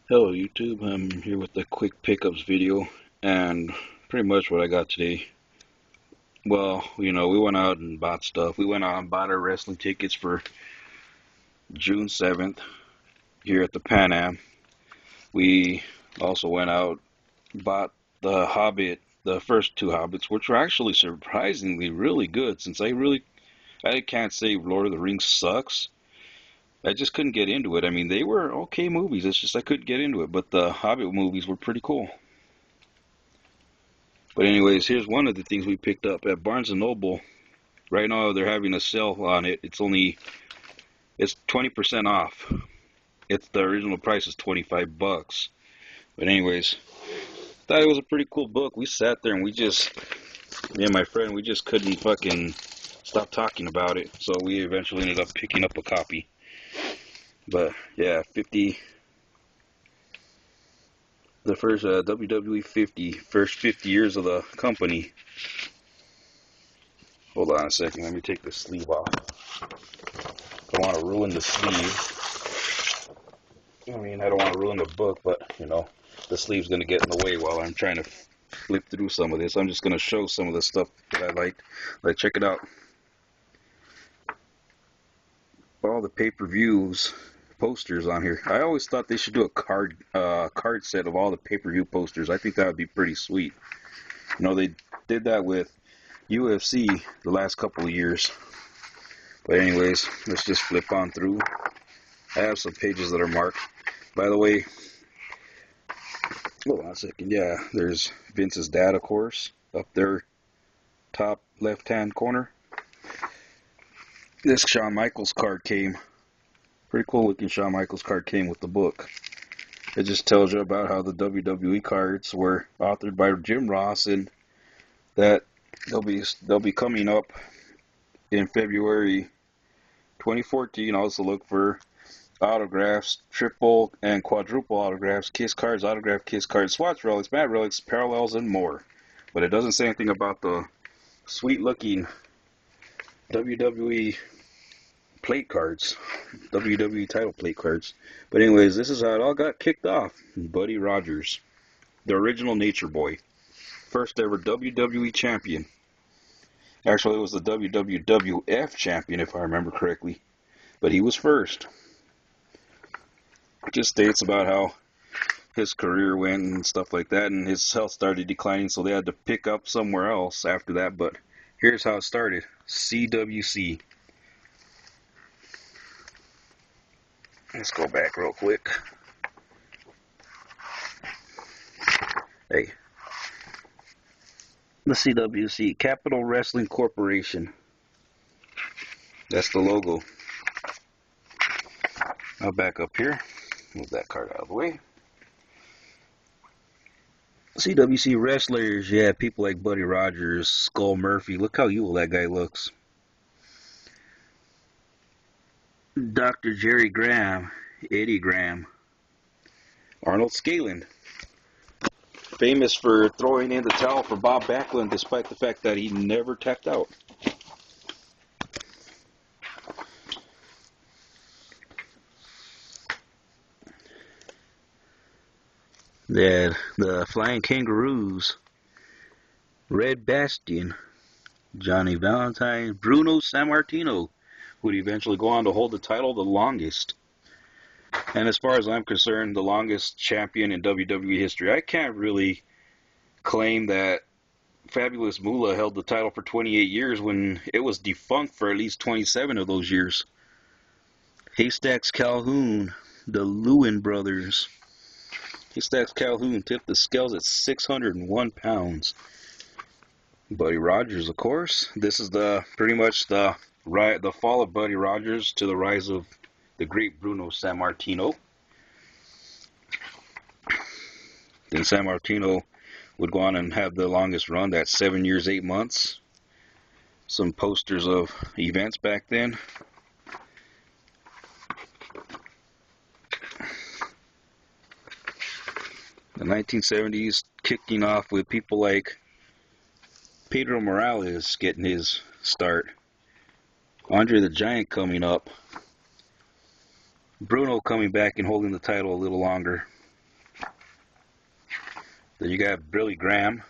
Hello YouTube, I'm here with a quick pickups video and pretty much what I got today. Well, we went out and bought stuff. We went out and bought our wrestling tickets for June 7th here at the Pan Am. We also went out and bought the Hobbit, the first two Hobbits, which were actually surprisingly really good since I can't say Lord of the Rings sucks. I just couldn't get into it. I mean, they were okay movies. It's just I couldn't get into it, but the Hobbit movies were pretty cool. But anyways, here's one of the things we picked up at Barnes & Noble. Right now they're having a sale on it. It's 20% off. The original price is 25 bucks. But anyways, thought it was a pretty cool book. We sat there and me and my friend, we just couldn't fucking stop talking about it. So we eventually ended up picking up a copy. But yeah, the first WWE first 50 years of the company. Hold on a second, let me take the sleeve off. Don't want to ruin the sleeve. I mean, I don't want to ruin the book, but, the sleeve's going to get in the way while I'm trying to flip through some of this. I'm just going to show some of the stuff that I liked. Like, check it out. All the pay-per-views posters on here. I always thought they should do a card set of all the pay-per-view posters. I think that would be pretty sweet. They did that with UFC the last couple of years. But anyways, let's just flip on through. I have some pages that are marked. By the way, hold on a second. Yeah, there's Vince's dad, of course, up there, top left-hand corner. This Shawn Michaels card came. Pretty cool looking Shawn Michaels card came with the book. It just tells you about how the WWE cards were authored by Jim Ross and that they'll be coming up in February 2014. Also look for autographs, triple and quadruple autographs, kiss cards, autograph kiss cards, swatch relics, mat relics, parallels, and more. But it doesn't say anything about the sweet looking WWE plate cards, WWE title plate cards. But anyways, this is how it all got kicked off. Buddy Rogers, the original Nature Boy, first ever WWE champion. Actually, it was the WWF champion, if I remember correctly. But he was first. It just states about how his career went and stuff like that, and his health started declining, so they had to pick up somewhere else after that. But here's how it started. CWC. Let's go back real quick. Hey. The CWC, Capital Wrestling Corporation. That's the logo. I'll back up here. Move that card out of the way. CWC wrestlers, yeah, people like Buddy Rogers, Skull Murphy. Look how evil that guy looks. Dr. Jerry Graham, Eddie Graham. Arnold Scaland, famous for throwing in the towel for Bob Backlund despite the fact that he never tapped out. The Flying Kangaroos, Red Bastion, Johnny Valentine, Bruno Sammartino, would eventually go on to hold the title the longest. And as far as I'm concerned, the longest champion in WWE history. I can't really claim that Fabulous Moolah held the title for 28 years when it was defunct for at least 27 of those years. Haystacks Calhoun, the Lewin brothers. Haystacks Calhoun tipped the scales at 601 pounds. Buddy Rogers, of course. This is pretty much the fall of Buddy Rogers to the rise of the great Bruno Sammartino. Then Sammartino would go on and have the longest run, that's 7 years, 8 months. Some posters of events back then. The 1970s kicking off with people like Pedro Morales getting his start. Andre the Giant coming up. Bruno coming back and holding the title a little longer. Then you got Billy Graham.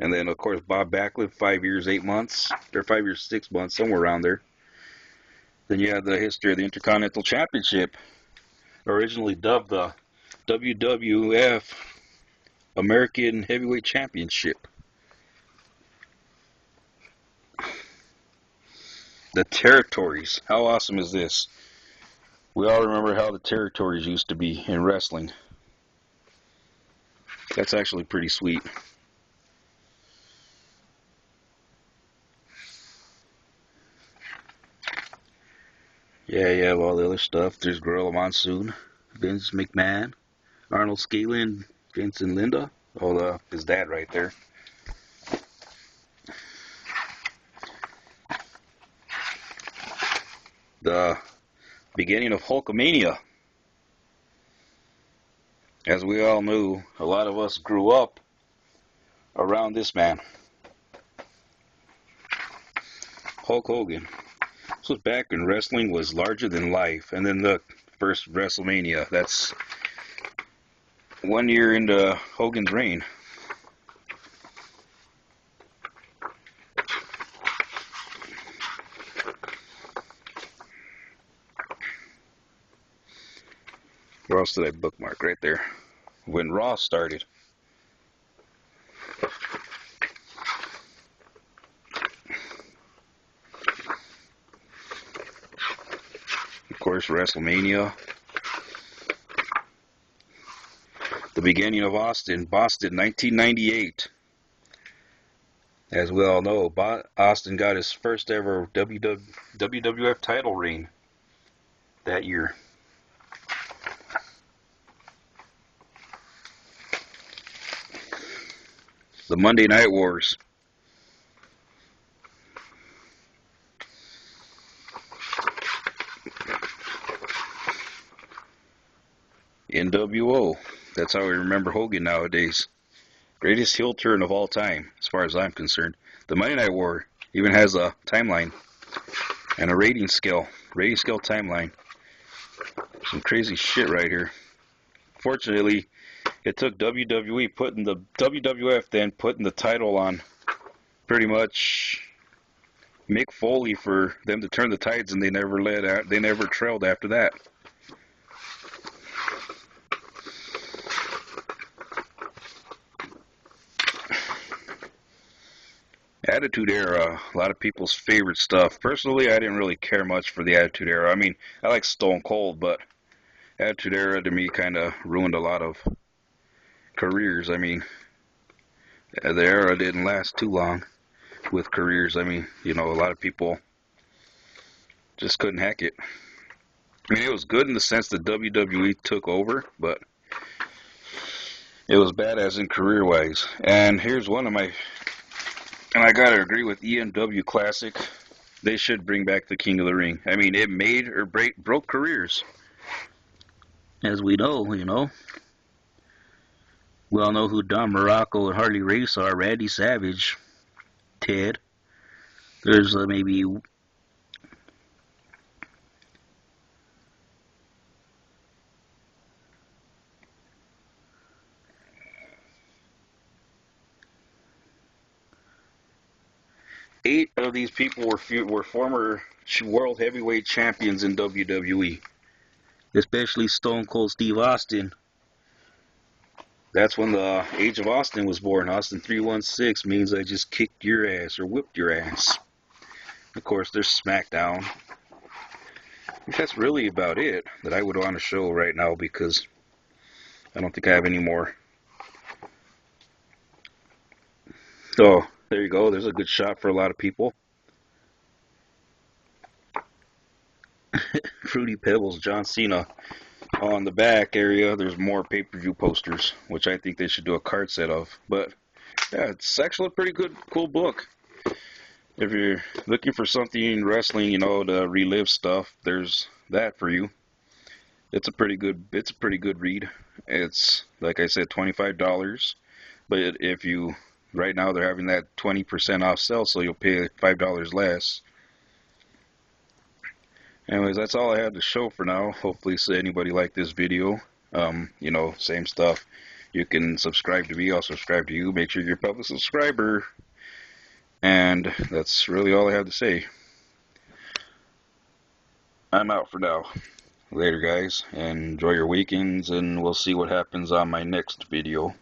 And then, of course, Bob Backlund, 5 years, 8 months. Or 5 years, 6 months, somewhere around there. Then you have the history of the Intercontinental Championship, originally dubbed the WWF American Heavyweight Championship. The territories. How awesome is this? We all remember how the territories used to be in wrestling. That's actually pretty sweet. Yeah, you have all the other stuff. There's Gorilla Monsoon, Vince McMahon, Arnold Scaling, Vince and Linda. Oh, his dad right there. The beginning of Hulkamania. As we all knew, a lot of us grew up around this man. Hulk Hogan. This was back when wrestling was larger than life. And then the first WrestleMania. That's 1 year into Hogan's reign. Where else did I bookmark? Right there. When Raw started. Of course, WrestleMania. The beginning of Boston, 1998. As we all know, Austin got his first ever WWF title reign that year. The Monday Night Wars. NWO. That's how we remember Hogan nowadays. Greatest heel turn of all time, as far as I'm concerned. The Monday Night War even has a timeline and a rating scale timeline. Some crazy shit right here. Fortunately, it took WWE putting the WWF then putting the title on pretty much Mick Foley for them to turn the tides, and they never trailed after that. Attitude Era, a lot of people's favorite stuff. Personally, I didn't really care much for the Attitude Era. I mean, I like Stone Cold, but Attitude Era to me kind of ruined a lot of careers. I mean, the era didn't last too long with careers. I mean, a lot of people just couldn't hack it. I mean, it was good in the sense that WWE took over, but it was bad as in career-wise. And here's one of my... And I gotta agree with EMW Classic. They should bring back the King of the Ring. I mean, it made or broke careers. As we know, We all know who Don Morocco and Harley Race are. Randy Savage, Ted. There's maybe... Eight of these people were former world heavyweight champions in WWE, especially Stone Cold Steve Austin. That's when the Age of Austin was born. Austin 316 means I just kicked your ass or whipped your ass. Of course, there's SmackDown. That's really about it that I would want to show right now because I don't think I have any more. So, there you go. There's a good shot for a lot of people. Fruity Pebbles, John Cena. On the back area, there's more pay-per-view posters, which I think they should do a card set of. But, yeah, it's actually a pretty cool book. If you're looking for something wrestling, to relive stuff, there's that for you. It's a pretty good read. It's, like I said, $25. But if you... Right now, they're having that 20% off sale, so you'll pay $5 less. Anyways, that's all I have to show for now. Hopefully, anybody liked this video. Same stuff. You can subscribe to me, I'll subscribe to you. Make sure you're a public subscriber. And that's really all I have to say. I'm out for now. Later, guys, and enjoy your weekends, and we'll see what happens on my next video.